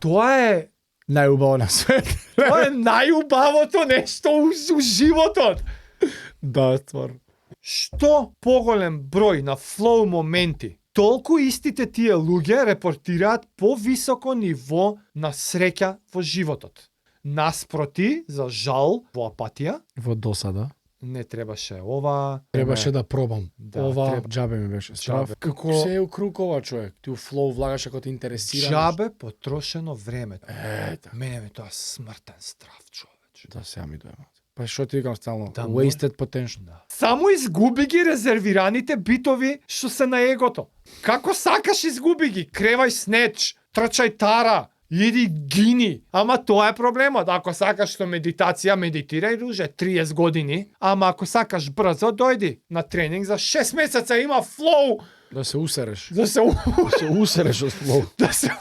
Тоа е Најубаво на свет. Тоа е најубавото нешто у животот. Да, стварно. Што поголем број на флоу моменти, толку истите тие луѓе репортираат повисоко ниво на среќа во животот. Наспроти, за жал, во апатија, Во досада. не требаше ова. Требаше да пробам. Да, Ова треба. џабе ми беше страв. Џабе. Како се е укрукова човек. Ти у флоу влагаш ако те интересира. Џабе потрошено време. Ета. Мене ми тоа смртен страв, човече. Да, сега ми доема. Па што ти викам стално? Да, Wasted potential. Да. Само изгуби ги резервираните битови што се на егото. Како сакаш изгуби ги, кревај снеч, трчај тара, иди гини. Ама тоа е проблемот. Ако сакаш што медитација, медитирај друже 30 години, ама ако сакаш брзо, дојди на тренинг за 6 месеца, има флоу. Да се усереш. Да се Да се усереш од флоу. да се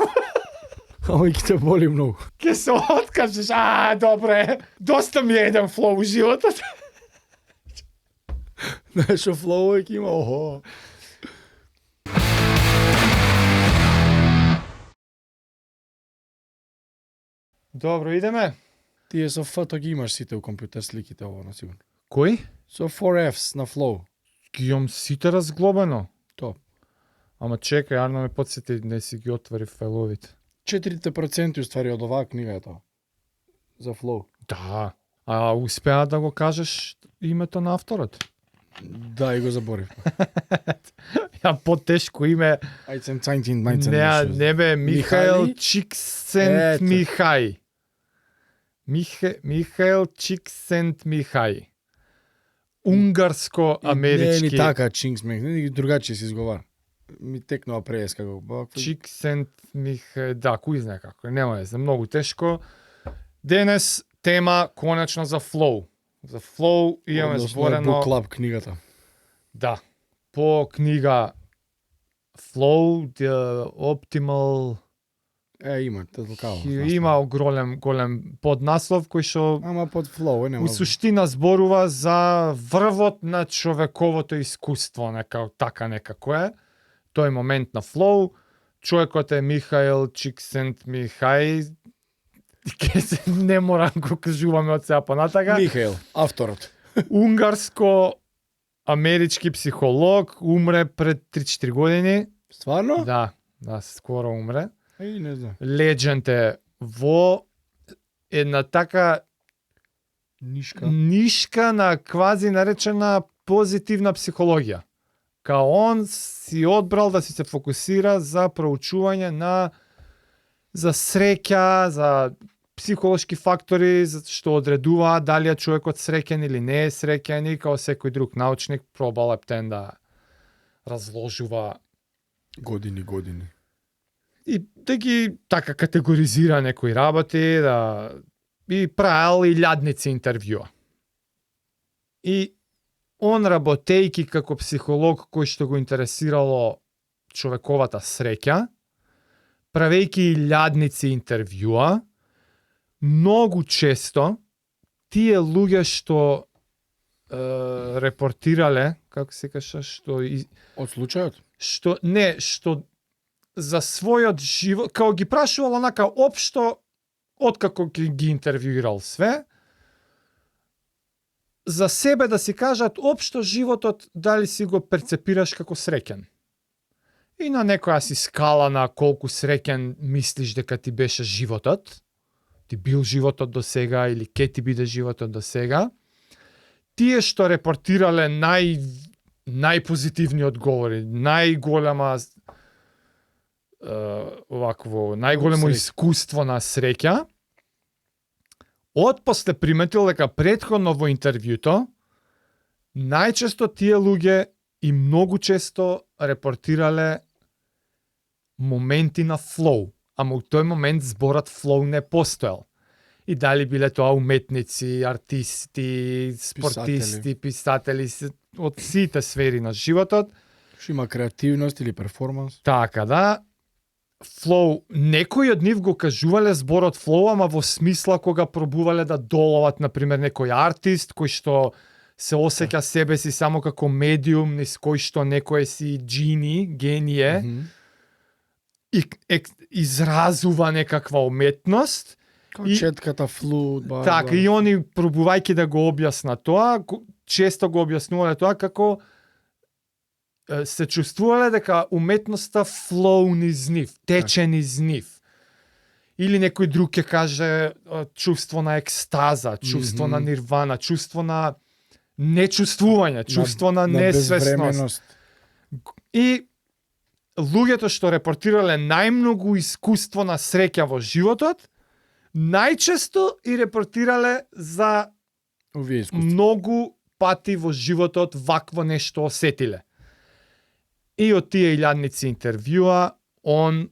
Ама и ќе те боли многу. ќе се откажеш. Добре. Доста ми е еден флоу у животот. Знаеш што флоу ќе има, охо. Добро, идеме. Тие со фото ги имаш сите у компјутер сликите ово на сигурно. Кој? Со 4Fs на флоу. Ги имам сите разглобено. Топ. Ама чекај, Арно ме подсети, не си ги отвори фаиловите. 4% уствари од оваа книга е тоа. За флоу. Да. А успеа да го кажеш името на авторот? Да, и го заборив. Ја потешко име. Ајцем цајнтин мајцем. Не бе, Михаил Михали? Чиксент Ето. Михај. Михаил Чиксент Михај. Унгарско-амерички. Не ни така Чинкс Мех, не другачи се изговара. Ми текнува преес како Чиксент Михај, да, кој знае како, нема везе, многу тешко. Денес тема конечно за флоу. За флоу имаме зборено. Book Club книгата. Да. По книга Flow, The Optimal Има, толкава. има голем поднаслов кој што Ама под флоу, нема. у суштина зборува за врвот на човековото искуство, така некако е. Тој момент на флоу. Човекот е Михаил Чиксент Михај. Не морам го кажуваме од сега понатака. Михаил, авторот. Унгарско-амерички психолог, умре пред 3-4 години. Стварно? Да, скоро умре. Еј, не знам. Ледженд е во една така нишка на квази наречена позитивна психологија. Као он си одбрал да си се фокусира за проучување за среќа, за психолошки фактори што одредуваат дали е човекот среќен или не е среќен, и као секој друг научник пробал ептен да разложува Години. и да ги така категоризира некои работи, да и правил илјадници интервјуа. И он работејки како психолог кој што го интересирало човековата среќа, правејќи илјадници интервјуа, многу често тие луѓе што репортирале, како се каша, што Од случајот? што за својот живот, као ги прашувал онака општо откако ги интервјуирал све, за себе да си кажат општо животот дали си го перцепираш како среќен. И на некоја си скала на колку среќен мислиш дека ти беше животот, ти бил животот до сега или ке ти биде животот до сега, тие што репортирале најпозитивни одговори, најголемо искуство на среќа, отпосле приметил дека претходно во интервјуто најчесто тие луѓе и многу често репортирале моменти на флоу, ама у тој момент зборот флоу не постоел. И дали биле тоа уметници, артисти, спортисти, писатели, од сите сфери на животот. Што има креативност или перформанс? Така да, флоу, некои од нив го кажувале зборот флоу, ама во смисла кога пробувале да доловат, например, некој артист кој што се осеќа себе си само како медиум, низ кој што некој си гение, изразува некаква уметност. Као И- четката, флут, Така, и они пробувајќи да го објаснат тоа, често го објаснувале тоа како се чувствувале дека уметноста flow низ нив, тече низ нив. Или некој друг ќе каже чувство на екстаза, чувство на нирвана, чувство на нечувствување, чувство на несвесност. безвременост. И луѓето што репортирале најмногу искуство на среќа во животот, најчесто и репортирале за Овие искуства. многу пати во животот вакво нешто осетиле. И од тие илјадници интервјуа, он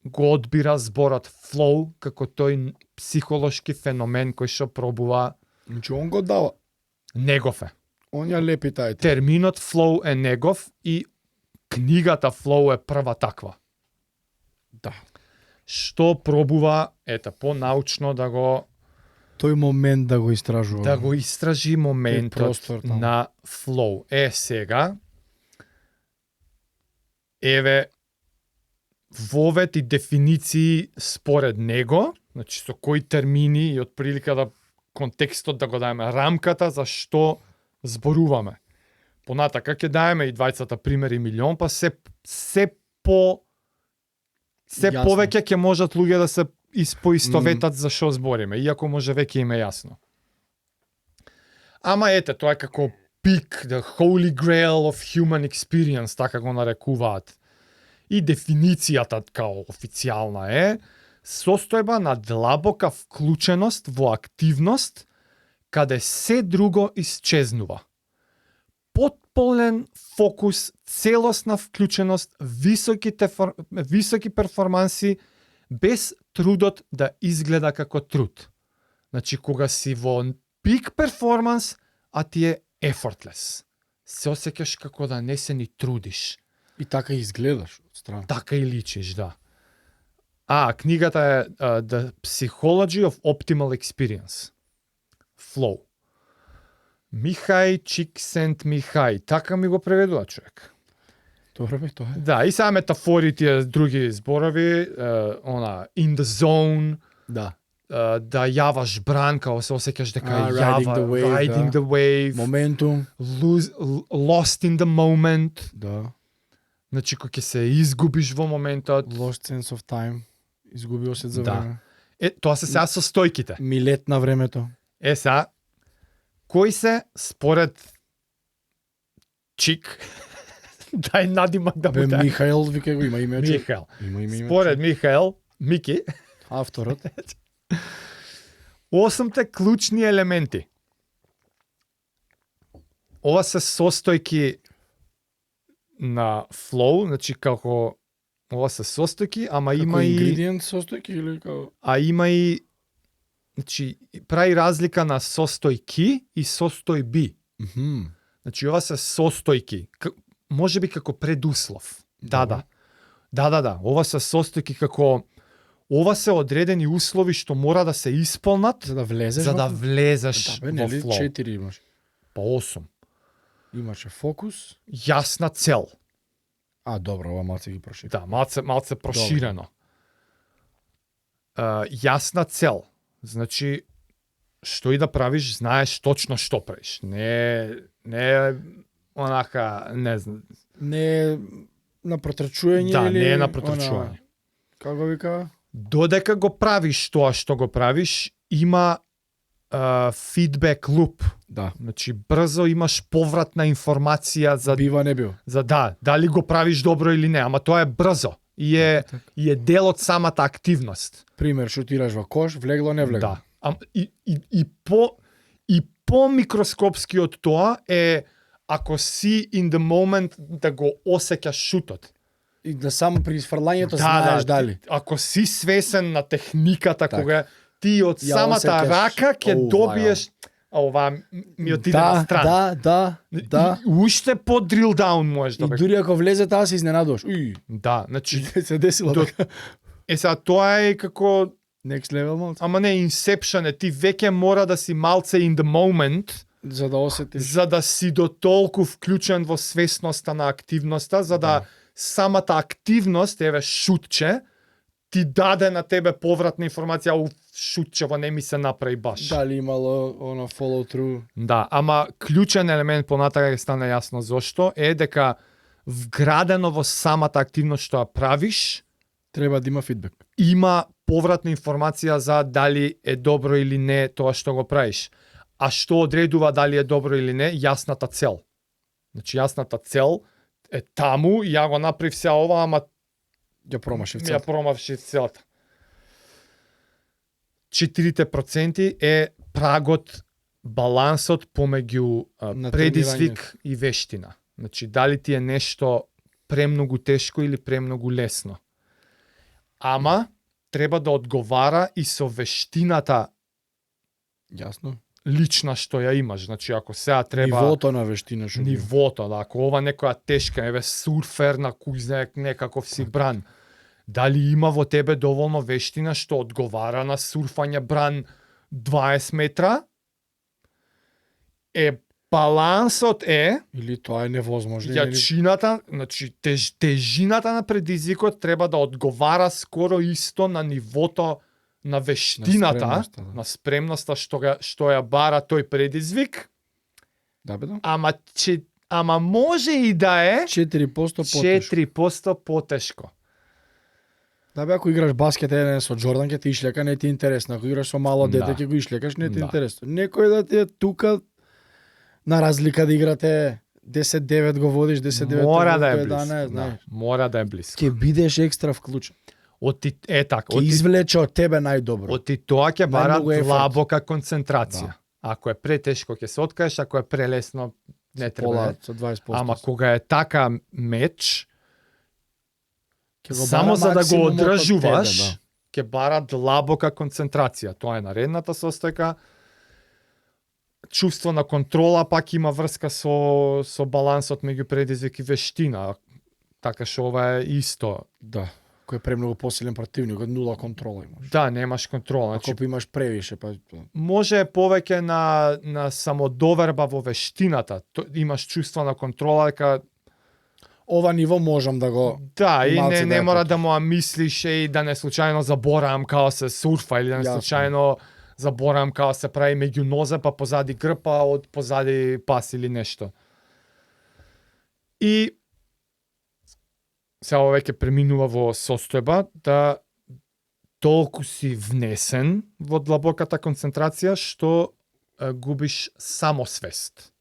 го одбира зборот flow како тој психолошки феномен кој што пробува Значи он го дава. негов е. Он ја лепи тај. Терминот flow е негов и книгата flow е прва таква. Да. Што пробува, понаучно да го Тој момент да го истражува. да го истражи моментот простор таму. на flow. Сега, еве, вовет и дефиниции според него, значи со кои термини и отприлика да контекстот да го даеме, рамката за што зборуваме. Понатака ќе даеме и двајцата примери милион, па се Јасно. повеќе ќе можат луѓе да се поистоветат за што збориме, иако може веќе им е јасно. Ама тоа е како peak, the holy grail of human experience, така го нарекуваат. И дефиницијата као официјална е состојба на длабока вклученост во активност каде се друго исчезнува. Потполен фокус, целосна вклученост, високи перформанси без трудот да изгледа како труд. Значи, кога си во пик перформанс, а ти е effortless. Се осеќаш како да не се ни трудиш. И така изгледаш од страна. Така и личиш, да. Книгата е The Psychology of Optimal Experience. Flow. Михај Чиксент-Михај. Така ми го преведува човек. Добре бе, тоа е. Да, и сега метафори тие други зборови, in the zone, Да. да јаваш бран, као се осеќаш дека Riding the wave, riding да. the wave, Моментум. lost in the moment, Да. значи кога ќе се изгубиш во моментот. Lost sense of time. Изгубил се за Да. време. Тоа се сега состојките. Милет на времето. Сега, кои се според Чик, дај надимак да Бе, му дај. Михаел, вика го, има име. човек. Михаел. Има име. Според Михаел, Мики, Авторот. 8 клучни елементи. Ова се состојки на flow, значи како ова се состојки, ама Како има и ингредиент состојки или како... значи прави разлика на состојки и состојби. Мгм. Значи ова се состојки, може би како предуслов. Да. Ова се состојки како ова се одредени услови што мора да се исполнат За да влезеш за да во- влезеш Да, бе, во нели флоу. 4 имаш. Па 8. Имаше фокус. Јасна цел. Добро, ова малце ги прошири. Да, малце проширено. Јасна цел. Значи, што и да правиш, знаеш точно што правиш. Не онака, не знам. Не на протрчување Да, или... не е на протрчување. Како вика? Додека го правиш тоа што го правиш, има фидбек луп. Да. Значи, брзо имаш повратна информација Бива не бил. за дали го правиш добро или не, ама тоа е брзо и е дел од самата активност. Пример, шутираш во кош, влегло, не влегло. Да. И по микроскопски од тоа е ако си in the moment да го осеќаш шутот. И да само при изфрлањето знаеш дали. Ако си свесен на техниката Так. кога ти од Ја самата осеќаш, рака ќе ова, добиеш ова ми отиде на страна. Да. И уште по drill down можеш да И дури ако влезе таа се изненадуваш. Уј, Да, значи се десило До- така. сега тоа е како Next level малце. ама не Inception е, ти веќе мора да си малце in the moment За да осетиш. за да си до толку вклучен во свесноста на активноста, за да самата активност, еве шутче, ти даде на тебе повратна информација, шутчево не ми се направи баш. Дали имало она follow through? Да, ама клучен елемент понатака ќе стане јасно зошто е дека вградено во самата активност што ја правиш, Треба да има фидбек. има повратна информација за дали е добро или не тоа што го правиш. А што одредува дали е добро или не? Јасната цел. Значи јасната цел е таму, ја го направив се ова, ама Ја промашив ја целта. промавши целата. 4% е прагот, балансот помеѓу На предизвик и вештина. Значи, дали ти е нешто премногу тешко или премногу лесно. Ама, треба да одговара и со вештината Јасно. лична што ја имаш. Значи, ако сега треба... Нивото на вештина што ги- Нивото, да. Ако ова некоја тешка, еве сурфер на кој знае некаков си бран, дали има во тебе доволно вештина што одговара на сурфање бран 20 метра? Балансот е Или тоа е невозможно. или- јачината, значи тежината на предизвикот треба да одговара скоро исто на нивото на вештината, спремноста, да. на спремноста што ја бара тој предизвик, Да, бе, да. ама може и да е 4% потешко. 4% потешко. Да, бе, ако играш баскет еден со Джордан ќе ти ишлека, не ти е интересно. Ако играш со мало дете Да. ќе го ишлекаш, не ти е Да. интересно. Некој да ти е тука на разлика да играте 10-9 го водиш, 10-9 Мора да е 11, близко. знаеш. Да, мора да е близко. Ќе бидеш екстра вклучен. Така, Ќе извлече од тебе најдобро. Оти тоа ќе бара Најмногу ефорт. длабока концентрација. Да. Ако е претешко ќе се откажеш, ако е прелесно не треба. Пола со 20%. Ама кога е така меч, Ќе го само бара за да го максимумот од одржуваш, тебе, да. ќе бара длабока концентрација. Тоа е наредната состојка. Чувство на контрола пак има врска со балансот меѓу предизвик и вештина. Така што ова е исто. Да. Кој е премногу посилен противник, од нула контрола имаш. Да, немаш контрола. Значи, Ако имаш превише, па може повеќе на самодоверба во вештината. Имаш чувство на контрола дека ова ниво можам да го да, и малце не ја мора потрошам. да му ја мислиш и да не случајно заборавам као се сурфа или да не Јасно. случајно заборавам као се прави меѓу нозе, па позади грб, а од позади пас или нешто. И сега ова веќе преминува во состојба да толку си внесен во длабоката концентрација што губиш самосвест.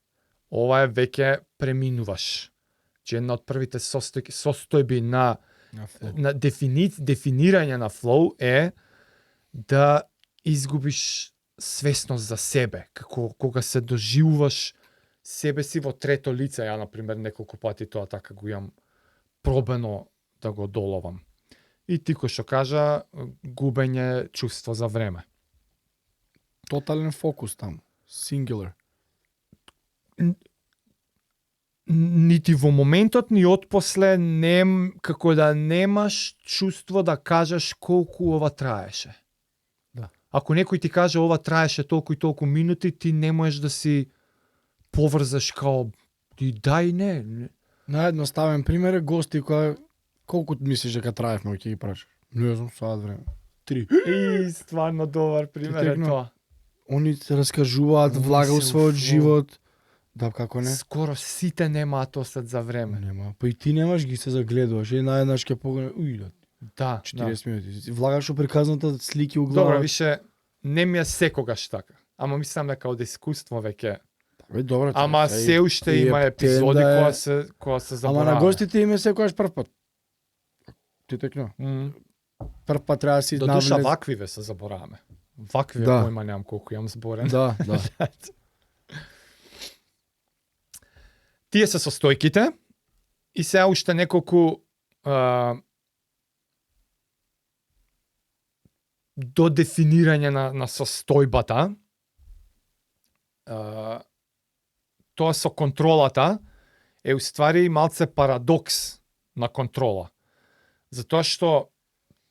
Ова е веќе преминуваш. Че една од првите состојби на дефинирање на флоу е да изгубиш свесност за себе, како кога се доживуваш себе си во трето лице. Ја, например, неколку пати тоа така го имам пробено да го доловам. И ти кој што кажа, губење чувство за време. Тотален фокус таму. Singular. Нити во моментот, ни отпосле како да немаш чувство да кажеш колку ова траеше. Да. Ако некој ти каже ова траеше толку и толку минути, ти не можеш да си поврзаш као и да и не. Наједноставен пример е гости која колку мислиш дека траевме ќе ги прашаш? Не знам, саат време. 3. И стварно добар пример е текнува. тоа. Они се раскажуваат, Они влага у се својот уфло. живот. Да, како не? Скоро сите немаат осет за време. Нема. Па и ти немаш, ги се загледуваш. И наеднаш ќе погледнеш, уј, да, Да, 40 минути. Влагаш у приказната слики у глава. Добро, више, не ми е секогаш така. Ама мислам дека од искуство веќе. Бе, добро. Ама се уште има епизоди која се Ама забораваме. на гостите им е секогаш прв пат. Ти текно. Прв пат треба да си До душа навлез- ваквиве се забораваме. Ваквиве Да. појма немам колку имам зборен. Да, да. Тие се состојките и сега уште неколку до дефинирање на состојбата. Тоа со контролата е уствари малце парадокс на контрола. Затоа што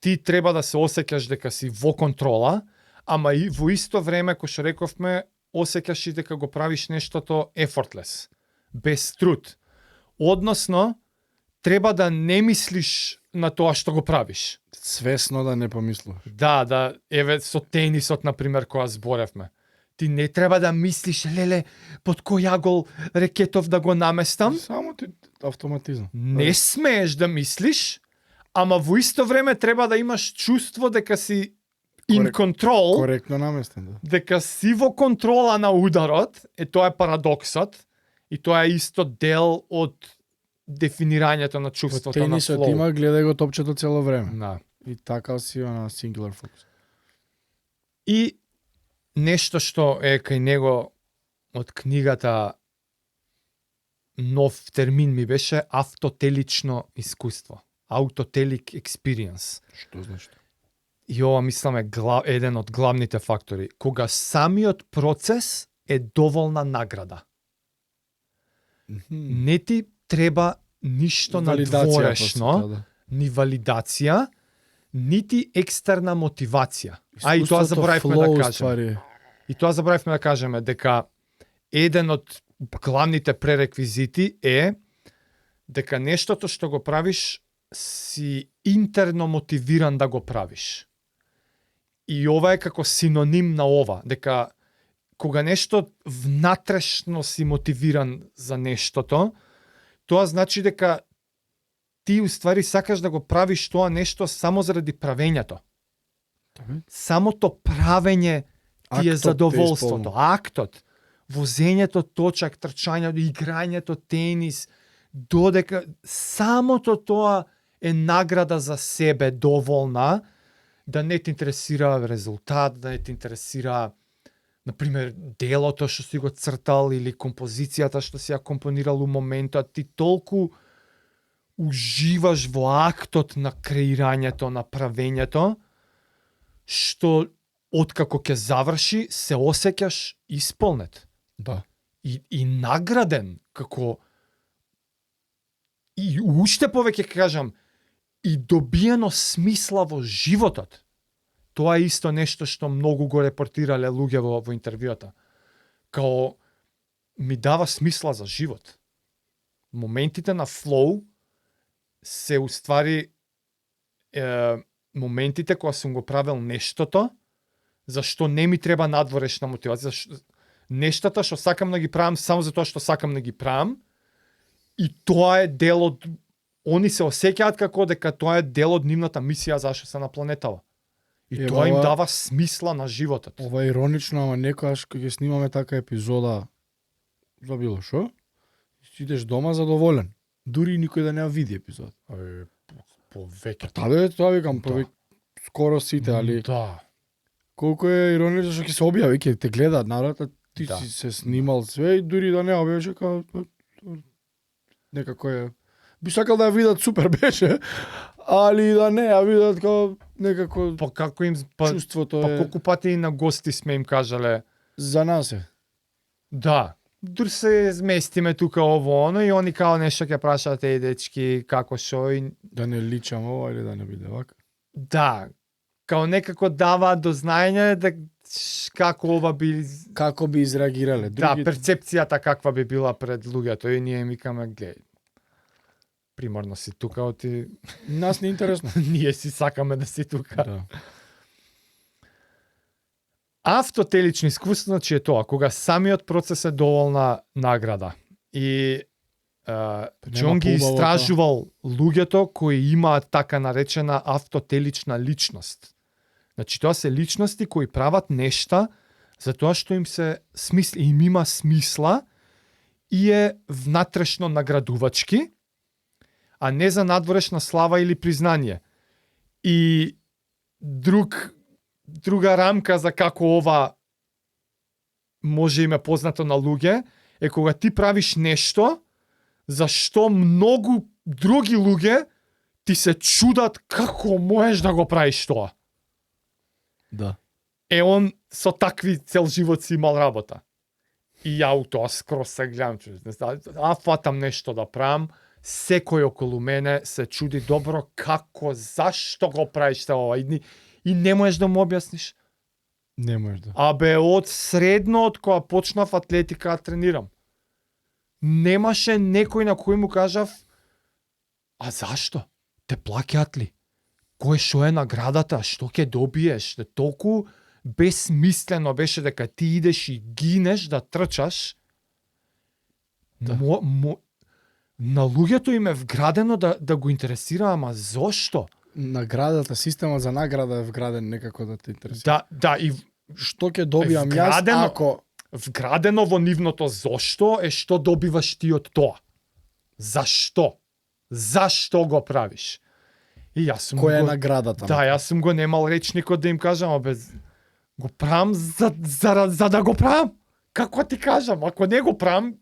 ти треба да се осеќаш дека си во контрола, ама и во исто време, кој што рековме, осеќаш и дека го правиш нештото effortless, без труд. Односно, треба да не мислиш на тоа што го правиш. Свесно да не помислуваш. Да, еве со тенисот, например, која зборевме. Ти не треба да мислиш, леле, под кој агол рекетов да го наместам. Само ти автоматизам. Не смееш да мислиш, ама во исто време треба да имаш чувство дека си in control, Коректно наместен, да. дека си во контрола на ударот, тоа е парадоксот, и тоа е исто дел од дефинирањето на Во чувството на тенисот флоу. има гледај го топчето цело време. Да. И така си на singular focus. И нешто што е кај него од книгата, нов термин ми беше автотелично искуство. Autotelic experience. Што значи? И ова мислам е еден од главните фактори. Кога самиот процес е доволна награда. Не ти треба ништо надворешно, да. ни валидација, нити екстерна мотивација. А и тоа Искуството заборавивме да flow, кажеме. ствари. И тоа заборавивме да кажеме дека еден од главните пререквизити е дека нештото што го правиш си интерно мотивиран да го правиш. И ова е како синоним на ова, дека кога нешто внатрешно си мотивиран за нештото, тоа значи дека ти уствари сакаш да го правиш тоа нешто само заради правењето. Самото правење ти е Актот те задоволството. исполнува. Актот, возењето точак, трчањето, играњето тенис, додека самото тоа е награда за себе доволна, да не те интересира резултат, да не те интересира, например, делото што си го цртал или композицијата што си ја компонирал у моментот, ти толку уживаш во актот на креирањето, на правењето, што откако ќе заврши, се осеќаш исполнет. Да. И награден, како и уште повеќе ќе кажам, и добиено смисла во животот. Тоа е исто нешто што многу го репортирале луѓе во интервјуата. Као ми дава смисла за живот. Моментите на флоу се уствари моментите кога сум го правил нештото, зашто не ми треба надворешна мотивација, нештата што сакам да ги правам само за тоа што сакам да ги правам, и тоа е дел од, они се осеќаат како дека тоа е дел од нивната мисија зашто се на планетава. И тоа им дава смисла на животот. Ова е иронично, ама некојаш кога ќе снимаме така епизода за било шо, си идеш дома задоволен. Дури никој да не ја види епизод. Повеќе. Таде тоа викам, Да. скоро сите, али Да. колку е иронично што ќе се објави, ќе те гледаат народ, а ти Да. си се снимал све и дури да не објавиш, како некако е. Би сакал да ја видат, супер беше, али да не ја видат како некако Па како им чувството па е колку пати и на гости сме им кажале, за нас е. да, дур се зместиме тука ово оно и они као нешто ќе прашаат еј дечки како шо и Да не личам ова или да не биде вака. да, као некако дава до знаење да како ова би Како би изреагирале? да, перцепцијата каква би била пред луѓето и ние викаме гледај. Приморно си тука, оти Нас не е интересно. ние си сакаме да си тука. Да. Автотелично искуство значи е тоа, кога самиот процес е доволна награда. И Џон ги поубаво истражувал луѓето кои имаат така наречена автотелична личност. Значи тоа се личности кои прават нешта затоа што им се им има смисла и е внатрешно наградувачки, а не за надворешна слава или признание. И друга рамка за како ова може им е познато на луѓе е кога ти правиш нешто зашто многу други луѓе ти се чудат како можеш да го правиш тоа. Да. Он со такви цел живот си имал работа. И ја у тоа скрос се гледам, фатам нешто да правам, секој околу мене се чуди добро како, зашто го правиш ова и не можеш да му објасниш. Не можеш да. Абе, од средно, од кога почнав атлетика да тренирам, немаше некој на кој му кажав А зашто? Те плаќаат ли? Кој што е наградата? Што ќе добиеш? Толку безсмислено беше дека ти идеш и гинеш да трчаш. Да. На луѓето им е вградено да го интересира, ама зошто? Наградата, системот за награда е вграден некако да те интересира. Да, и Што ќе добиам јас вградено- ако вградено во нивното зошто е што добиваш ти од тоа. Зашто? Зашто го правиш? И јас сум која е го... наградата? Да, јас сум го немал речникот да им кажам, го правам за да го правам. Како ти кажам, ако не го правам,